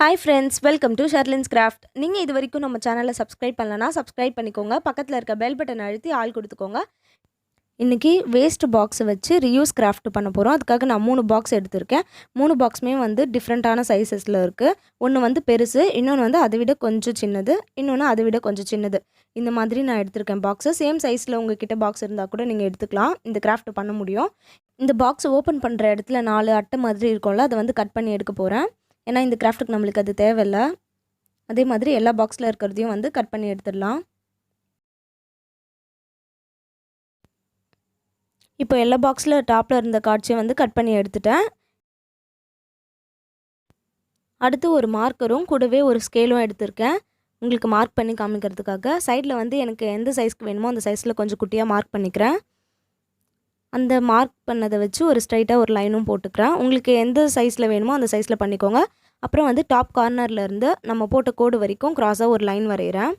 Hi friends, welcome to Sherlinscraft. நீங்க இதுவரைக்கும் நம்ம சேனலை சப்ஸ்கிரைப் பண்ணலனா சப்ஸ்கிரைப் பண்ணிக்கோங்க. பக்கத்துல இருக்க பெல் பட்டன் அழுத்தி ஆல் கொடுத்துக்கோங்க. இன்னைக்கு வேஸ்ட் பாக்ஸ் வச்சு ரீயூஸ் கிராஃப்ட் பண்ண போறோம். அதுக்காக நான் 3 பாக்ஸ் எடுத்துர்க்கேன். 3 பாக்ஸ்மே வந்து டிஃபரண்டான சைஸஸ்ல இருக்கு. ஒன்னு வந்து பெருசு, இன்னொன்னு வந்து அதை விட கொஞ்சம் சின்னது, இன்னொன்னு அதை விட கொஞ்சம் சின்னது. இந்த மாதிரி நான் எடுத்துர்க்கேன் பாக்ஸ். சேம் சைஸ்ல உங்ககிட்ட பாக்ஸ் இருந்தா கூட நீங்க எடுத்துக்கலாம். இந்த கிராஃப்ட் பண்ண முடியும். இந்த பாக்ஸ் ஓபன் பண்ற இடத்துல 4 அட்டை மாதிரி இருக்கும்ல, அதை வந்து கட் பண்ணி எடுக்க போறேன். ஏன்னா இந்த கிராஃப்ட்டுக்கு நம்மளுக்கு அது தேவையில்ல. அதே மாதிரி எல்லா பாக்ஸில் இருக்கிறதையும் வந்து கட் பண்ணி எடுத்துடலாம். இப்போ எல்லா பாக்ஸில் டாப்பில் இருந்த கார்ட்ஸையும் வந்து கட் பண்ணி எடுத்துட்டேன். அடுத்து ஒரு மார்க்கரும் கூடவே ஒரு ஸ்கேலும் எடுத்திருக்கேன். உங்களுக்கு மார்க் பண்ணி காமிக்கிறதுக்காக. சைடில் வந்து எனக்கு எந்த சைஸ்க்கு வேணுமோ அந்த சைஸில் கொஞ்சம் குட்டியாக மார்க் பண்ணிக்கிறேன். அந்த மார்க் பண்ணதை வச்சு ஒரு ஸ்ட்ரைட்டாக ஒரு லைனும் போட்டுக்கிறேன். உங்களுக்கு எந்த சைஸில் வேணுமோ அந்த சைஸில் பண்ணிக்கோங்க. அப்புறம் வந்து டாப் கார்னர்லேருந்து நம்ம போட்ட கோடு வரைக்கும் க்ராஸாக ஒரு லைன் வரைகிறேன்.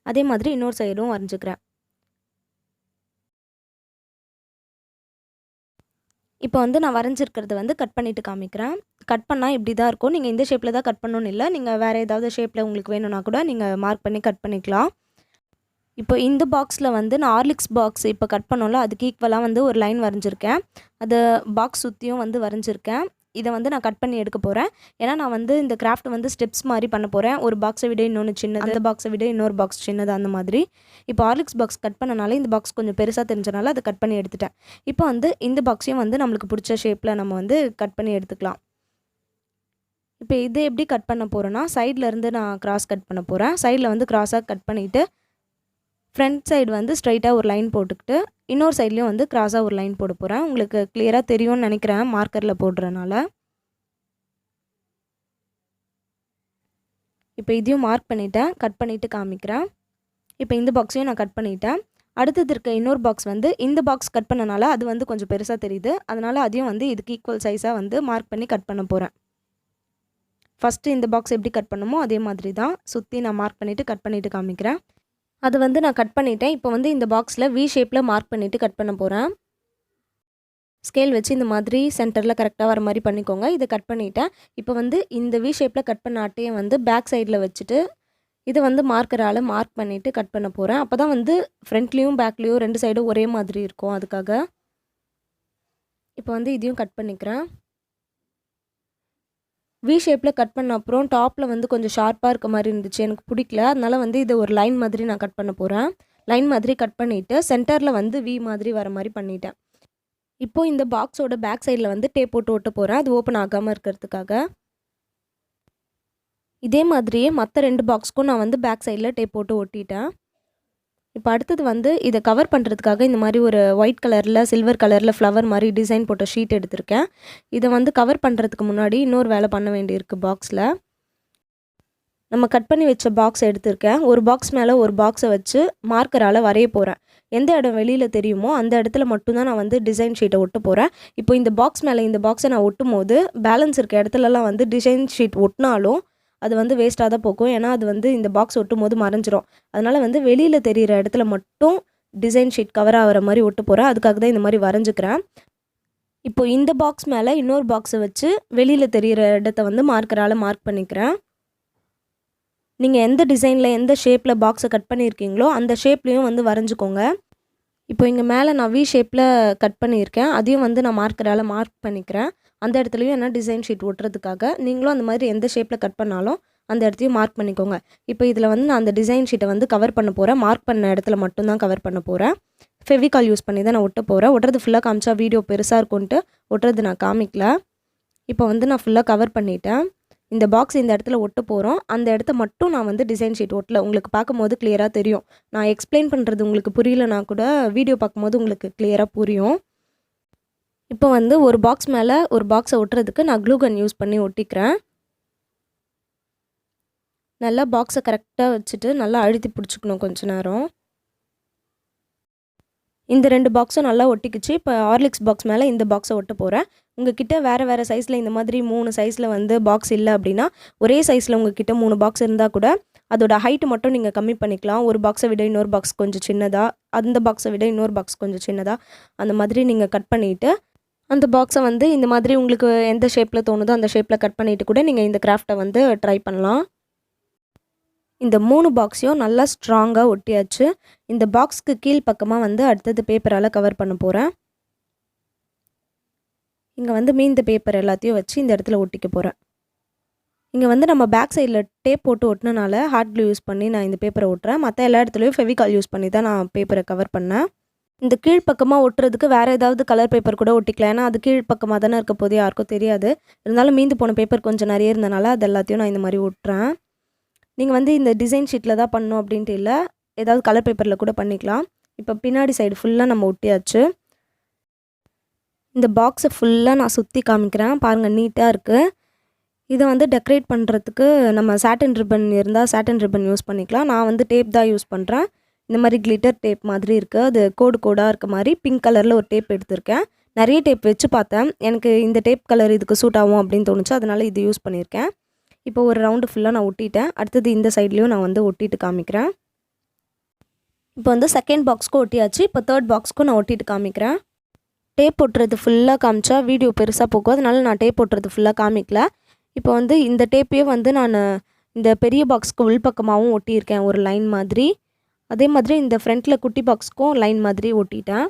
அதே மாதிரி இன்னொரு சைடும் வரைஞ்சிக்கிறேன். இப்போ வந்து நான் வரைஞ்சிருக்கிறத வந்து கட் பண்ணிவிட்டு காமிக்கிறேன். கட் பண்ணால் இப்படி தான் இருக்கும். நீங்கள் இந்த ஷேப்பில் தான் கட் பண்ணணும்னு இல்லை. நீங்கள் வேறு ஏதாவது ஷேப்பில் உங்களுக்கு வேணும்னா கூட நீங்கள் மார்க் பண்ணி கட் பண்ணிக்கலாம். இப்போ இந்த பாக்ஸில் வந்து நான் ஹார்லிக்ஸ் பாக்ஸ் இப்போ கட் பண்ணோம்ல, அதுக்கு ஈக்குவலாக வந்து ஒரு லைன் வரைஞ்சிருக்கேன். அது பாக்ஸ் சுற்றியும் வந்து வரைஞ்சிருக்கேன். இதை வந்து நான் கட் பண்ணி எடுக்க போகிறேன். ஏன்னா நான் வந்து இந்த கிராஃப்ட் வந்து ஸ்டெப்ஸ் மாதிரி பண்ண போகிறேன். ஒரு பாக்ஸை விட இன்னொன்று சின்னது, அந்த பாக்ஸை விட இன்னொரு பாக்ஸ் சின்னது, அந்த மாதிரி. இப்போ ஹார்லிக்ஸ் பாக்ஸ் கட் பண்ணனால இந்த பாக்ஸ் கொஞ்சம் பெருசாக தெரிஞ்சனால அதை கட் பண்ணி எடுத்துட்டேன். இப்போ வந்து இந்த பாக்ஸையும் வந்து நம்மளுக்கு பிடிச்ச ஷேப்பில் நம்ம வந்து கட் பண்ணி எடுத்துக்கலாம். இப்போ இதை எப்படி கட் பண்ண போகிறேன்னா, சைடில் இருந்து நான் கிராஸ் கட் பண்ண போகிறேன். சைடில் வந்து கிராஸாக கட் பண்ணிவிட்டு ஃப்ரண்ட் சைடு வந்து ஸ்ட்ரைட்டாக ஒரு லைன் போட்டுக்கிட்டு இன்னொரு சைட்லேயும் வந்து கிராஸாக ஒரு லைன் போட போகிறேன். உங்களுக்கு கிளியராக தெரியும்னு நினைக்கிறேன் மார்க்கரில் போடுறதுனால. இப்போ இதையும் மார்க் பண்ணிவிட்டேன், கட் பண்ணிவிட்டு காமிக்கிறேன். இப்போ இந்த பாக்ஸையும் நான் கட் பண்ணிவிட்டேன். அடுத்தது இருக்க இன்னொரு பாக்ஸ் வந்து இந்த பாக்ஸ் கட் பண்ணனால அது வந்து கொஞ்சம் பெருசாக தெரியுது. அதனால் அதையும் வந்து இதுக்கு ஈக்குவல் சைஸாக வந்து மார்க் பண்ணி கட் பண்ண போகிறேன். ஃபஸ்ட்டு இந்த பாக்ஸ் எப்படி கட் பண்ணுமோ அதே மாதிரி தான் சுற்றி நான் மார்க் பண்ணிவிட்டு கட் பண்ணிவிட்டு காமிக்கிறேன். அது வந்து நான் கட் பண்ணிட்டேன். இப்போ வந்து இந்த பாக்ஸில் வி ஷேப்பில் மார்க் பண்ணிவிட்டு கட் பண்ண போகிறேன். ஸ்கேல் வச்சு இந்த மாதிரி சென்டரில் கரெக்டாக வர மாதிரி பண்ணிக்கோங்க. இதை கட் பண்ணிவிட்டேன். இப்போ வந்து இந்த வி ஷேப்பில் கட் பண்ண அட்டையை வந்து பேக் சைடில் வச்சுட்டு இதை வந்து மார்க்கரால் மார்க் பண்ணிவிட்டு கட் பண்ண போகிறேன். அப்போ தான் வந்து ஃப்ரண்ட்லேயும் பேக்லேயும் 2 சைடும் ஒரே மாதிரி இருக்கும். அதுக்காக இப்போ வந்து இதையும் கட் பண்ணிக்கிறேன். வி ஷேப்பில் கட் பண்ண அப்புறம் டாப்பில் வந்து கொஞ்சம் ஷார்ப்பாக இருக்க மாதிரி இருந்துச்சு, எனக்கு பிடிக்கல. அதனால் வந்து இதை ஒரு லைன் மாதிரி நான் கட் பண்ண போகிறேன். லைன் மாதிரி கட் பண்ணிவிட்டு சென்டரில் வந்து வி மாதிரி வர மாதிரி பண்ணிட்டேன். இப்போது இந்த பாக்ஸோட பேக் சைடில் வந்து டேப் போட்டு ஒட்ட போகிறேன், அது ஓப்பன் ஆகாமல் இருக்கிறதுக்காக. இதே மாதிரியே மற்ற 2 பாக்ஸ்க்கும் நான் வந்து பேக் சைடில் டேப் போட்டு ஒட்டிட்டேன். இப்போ அடுத்தது வந்து இதை கவர் பண்ணுறதுக்காக இந்த மாதிரி ஒரு ஒயிட் கலரில் சில்வர் கலரில் ஃப்ளவர் மாதிரி டிசைன் போட்ட ஷீட் எடுத்திருக்கேன். இதை வந்து கவர் பண்ணுறதுக்கு முன்னாடி இன்னொரு வேலை பண்ண வேண்டியிருக்கு. பாக்ஸில் நம்ம கட் பண்ணி வச்ச பாக்ஸ் எடுத்திருக்கேன். ஒரு பாக்ஸ் மேலே ஒரு பாக்ஸை வச்சு மார்க்கரால் வரைய போகிறேன். எந்த இடம் வெளியில் தெரியுமோ அந்த இடத்துல மட்டும்தான் நான் வந்து டிசைன் ஷீட்டை ஒட்ட போகிறேன். இப்போ இந்த பாக்ஸ் மேலே இந்த பாக்ஸை நான் ஒட்டும் போது பேலன்ஸ் இருக்க இடத்துலலாம் வந்து டிசைன் ஷீட் ஒட்டினாலும் அது வந்து வேஸ்ட்டாக தான் போகும். ஏன்னா அது வந்து இந்த பாக்ஸ் ஒட்டும் போது மறைஞ்சிரும். அதனால் வந்து வெளியில் தெரிகிற இடத்துல மட்டும் டிசைன் ஷீட் கவர் ஆகிற மாதிரி ஒட்ட போகிறேன். அதுக்காக தான் இந்த மாதிரி வரைஞ்சிக்கிறேன். இப்போ இந்த பாக்ஸ் மேலே இன்னொரு பாக்ஸை வச்சு வெளியில் தெரிகிற இடத்த வந்து மார்க்கரால் மார்க் பண்ணிக்கிறேன். நீங்கள் எந்த டிசைனில் எந்த ஷேப்பில் பாக்ஸை கட் பண்ணியிருக்கீங்களோ அந்த ஷேப்லேயும் வந்து வரைஞ்சிக்கோங்க. இப்போ இங்கே மேலே நான் வி ஷேப்பில் கட் பண்ணியிருக்கேன், அதையும் வந்து நான் மார்க்கரால் மார்க் பண்ணிக்கிறேன். அந்த இடத்துலையும் என்ன டிசைன் ஷீட் ஒட்டுறதுக்காக நீங்களும் அந்த மாதிரி எந்த ஷேப்பில் கட் பண்ணாலும் அந்த இடத்தையும் மார்க் பண்ணிக்கோங்க. இப்போ இதில் வந்து நான் அந்த டிசைன் ஷீட்டை வந்து கவர் பண்ண போகிறேன். மார்க் பண்ண இடத்துல மட்டும்தான் கவர் பண்ண போகிறேன். ஃபெவிகால் யூஸ் பண்ணி தான் நான் ஒட்ட போகிறேன். ஒட்டுறது ஃபுல்லாக காமிச்சா வீடியோ பெருசாக இருக்கும்ன்ட்டு ஒட்டுறது நான் காமிக்கல. இப்போ வந்து நான் ஃபுல்லாக கவர் பண்ணிட்டேன். இந்த பாக்ஸ் இந்த இடத்துல ஒட்ட போகிறோம். அந்த இடத்த மட்டும் நான் வந்து டிசைன் ஷீட் ஒட்டல. உங்களுக்கு பார்க்கும்போது கிளியராக தெரியும். நான் எக்ஸ்பிளைன் பண்ணுறது உங்களுக்கு புரியலனா கூட வீடியோ பார்க்கும்போது உங்களுக்கு கிளியராக புரியும். இப்போ வந்து ஒரு பாக்ஸ் மேலே ஒரு பாக்ஸை ஒட்டுறதுக்கு நான் க்ளூ கன் யூஸ் பண்ணி ஒட்டிக்கிறேன். நல்லா பாக்ஸை கரெக்டாக வச்சுட்டு நல்லா அழுத்தி பிடிச்சிக்கணும் கொஞ்ச நேரம். இந்த 2 பாக்ஸும் நல்லா ஒட்டிக்கிச்சு. இப்போ ஹார்லிக்ஸ் பாக்ஸ் மேலே இந்த பாக்ஸை ஒட்ட போகிறேன். உங்ககிட்ட வேறு சைஸில் இந்த மாதிரி 3 சைஸில் வந்து பாக்ஸ் இல்லை அப்படின்னா ஒரே சைஸில் உங்ககிட்ட 3 பாக்ஸ் இருந்தால் கூட அதோட ஹைட்டு மட்டும் நீங்கள் கம்மி பண்ணிக்கலாம். ஒரு பாக்ஸை விட இன்னொரு பாக்ஸ் கொஞ்சம் சின்னதாக, அந்த பாக்ஸை விட இன்னொரு பாக்ஸ் கொஞ்சம் சின்னதாக, அந்த மாதிரி நீங்கள் கட் பண்ணிவிட்டு அந்த பாக்ஸை வந்து இந்த மாதிரி உங்களுக்கு எந்த ஷேப்பில் தோணுதோ அந்த ஷேப்பில் கட் பண்ணிவிட்டு கூட நீங்கள் இந்த கிராஃப்டை வந்து ட்ரை பண்ணலாம். இந்த 3 பாக்ஸையும் நல்லா ஸ்ட்ராங்காக ஒட்டியாச்சு. இந்த பாக்ஸ்க்கு கீழ் பக்கமாக வந்து அடுத்தது பேப்பரால் கவர் பண்ண போகிறேன். இங்கே வந்து மீந்த பேப்பர் எல்லாத்தையும் வச்சு இந்த இடத்துல ஒட்டிக்க போகிறேன். இங்கே வந்து நம்ம பேக் சைடில் டேப் போட்டு ஒட்டினால ஹாட் க்ளூ யூஸ் பண்ணி நான் இந்த பேப்பரை ஒட்டுறேன். மற்ற எல்லா இடத்துலையும் ஃபெவிகால் யூஸ் பண்ணி தான் நான் பேப்பரை கவர் பண்ணேன். இந்த கீழ்ப்பக்கமாக ஒட்டுறதுக்கு வேறு ஏதாவது கலர் பேப்பர் கூட ஒட்டிக்கலாம். ஏன்னா அது கீழ்ப்பக்கமாக தானே இருக்க போது, யாருக்கும் தெரியாது. இருந்தாலும் மீந்து போன பேப்பர் கொஞ்சம் நிறைய இருந்தனால அது எல்லாத்தையும் நான் இந்த மாதிரி ஒட்டுறேன். நீங்கள் வந்து இந்த டிசைன் ஷீட்டில் தான் பண்ணணும் அப்படின்ட்டு இல்லை, ஏதாவது கலர் பேப்பரில் கூட பண்ணிக்கலாம். இப்போ பின்னாடி சைடு ஃபுல்லாக நம்ம ஒட்டியாச்சு. இந்த பாக்ஸை ஃபுல்லாக நான் சுற்றி காமிக்கிறேன் பாருங்கள், நீட்டாக இருக்குது. இதை வந்து டெக்கரேட் பண்ணுறதுக்கு நம்ம சாட்டன் ரிப்பன் இருந்தால் சாட்டன் ரிப்பன் யூஸ் பண்ணிக்கலாம். நான் வந்து டேப் தான் யூஸ் பண்ணுறேன். இந்த மாதிரி கிளிட்டர் டேப் மாதிரி இருக்குது, அது கோடு கோடாக இருக்க மாதிரி பிங்க் கலரில் ஒரு டேப் எடுத்திருக்கேன். நிறைய டேப் வச்சு பார்த்தேன், எனக்கு இந்த டேப் கலர் இதுக்கு சூட் ஆகும் அப்படின்னு தோணுச்சு, அதனால் இது யூஸ் பண்ணியிருக்கேன். இப்போ ஒரு ரவுண்டு ஃபுல்லாக நான் ஒட்டிட்டேன். அடுத்தது இந்த சைட்லேயும் நான் வந்து ஒட்டிட்டு காமிக்கிறேன். இப்போ வந்து செகண்ட் பாக்ஸ்க்கும் ஒட்டியாச்சு. இப்போ தேர்ட் பாக்ஸ்க்கும் நான் ஒட்டிட்டு காமிக்கிறேன். டேப் ஒட்டுறது ஃபுல்லாக காமிச்சா வீடியோ பெருசாக போகும், அதனால நான் டேப் ஒட்டுறது ஃபுல்லாக காமிக்கல. இப்போ வந்து இந்த டேப்பையே வந்து நான் இந்த பெரிய பாக்ஸ்க்கு உள்பக்கமாகவும் ஒட்டியிருக்கேன் ஒரு லைன் மாதிரி. அதே மாதிரி இந்த ஃப்ரண்ட்டில் குட்டி பாக்ஸ்க்கும் லைன் மாதிரி ஒட்டிட்டேன்.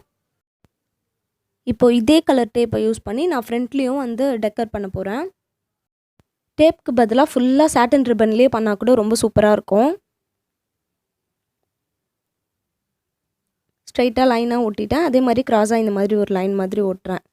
இப்போ இதே கலர் டேப்பை யூஸ் பண்ணி நான் ஃப்ரண்ட்லேயும் வந்து டெக்கர் பண்ண போகிறேன். டேப்க்கு பதிலாக ஃபுல்லாக சாட்டன் ரிப்பன்லேயே பண்ணால் கூட ரொம்ப சூப்பராக இருக்கும். ஸ்ட்ரைட்டாக லைனாக ஒட்டிட்டேன். அதே மாதிரி கிராஸாக இந்த மாதிரி ஒரு லைன் மாதிரி ஒட்டுறேன்.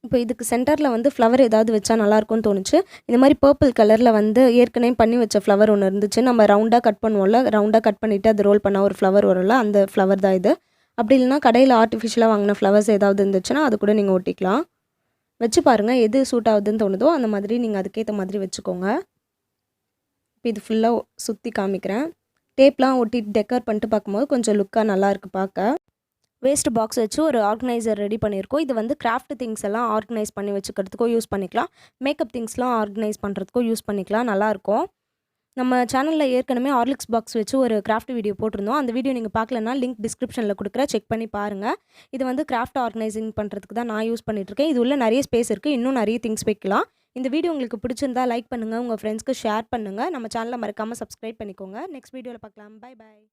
இப்போ இதுக்கு சென்டரில் வந்து ஃப்ளவர் ஏதாவது வச்சா நல்லாயிருக்கும்னு தோணுச்சு. இந்த மாதிரி பர்பிள் கலரில் வந்து ஏற்கனவே பண்ணி வச்ச ஃப்ளவர் ஒன்று இருந்துச்சு. நம்ம ரவுண்டாக கட் பண்ணுவோம்ல, ரவுண்டாக கட் பண்ணிவிட்டு அது ரோல் பண்ணால் ஒரு ஃப்ளவர் வரும்ல, அந்த ஃப்ளவர் தான் இது. அப்படி இல்லைனா கடையில் ஆர்டிஃபிஷியலாக வாங்கின ஃப்ளவர்ஸ் ஏதாவது இருந்துச்சுன்னா அது கூட நீங்கள் ஒட்டிக்கலாம். வச்சு பாருங்கள், எது சூட் ஆகுதுன்னு தோணுதோ அந்த மாதிரி நீங்கள் அதுக்கேற்ற மாதிரி வச்சுக்கோங்க. இப்போ இது ஃபுல்லாக சுற்றி காமிக்கிறேன். டேப்லாம் ஒட்டிட்டு டெக்கர் பண்ணிட்டு பார்க்கும்போது கொஞ்சம் லுக்காக நல்லாயிருக்கு பார்க்க. வேஸ்ட் பாக்ஸ் வச்சு ஒரு ஆர்கனைசர் ரெடி பண்ணியிருக்கோம். இது வந்து கிராஃப்ட் திங்ஸ் எல்லாம் ஆர்கனைஸ் பண்ணி வச்சுக்கிறதுக்கோ யூஸ் பண்ணிக்கலாம். மேக்கப் திங்ஸ்லாம் ஆர்கனைஸ் பண்ணுறதுக்கோ யூஸ் பண்ணிக்கலாம், நல்லாயிருக்கும். நம்ம சேனலில் ஏற்கனவே ஹார்லிக்ஸ் பாக்ஸ் வச்சு ஒரு கிராஃப்ட் வீடியோ போட்டிருந்தோம். அந்த வீடியோ நீங்கள் பார்க்கலன்னா லிங்க் டிஸ்கிரிப்ஷனில் கொடுக்குறேன், செக் பண்ணி பாருங்கள். இது வந்து கிராஃப்ட் ஆர்கனைசிங் பண்ணுறதுக்கு தான் நான் யூஸ் பண்ணிகிட்ருக்கேன். இது உள்ள நிறைய ஸ்பேஸ் இருக்குது, இன்னும் நிறைய திங்ஸ் வைக்கலாம். இந்த வீடியோ உங்களுக்கு பிடிச்சிருந்தா லைக் பண்ணுங்கள், உங்கள் ஃப்ரெண்ட்ஸ்க்கு ஷேர் பண்ணுங்கள். நம்ம சேனலை மறக்காமல் சப்ஸ்கிரைப் பண்ணிக்கோங்க. நெக்ஸ்ட் வீடியோவில் பார்க்கலாம். Bye bye.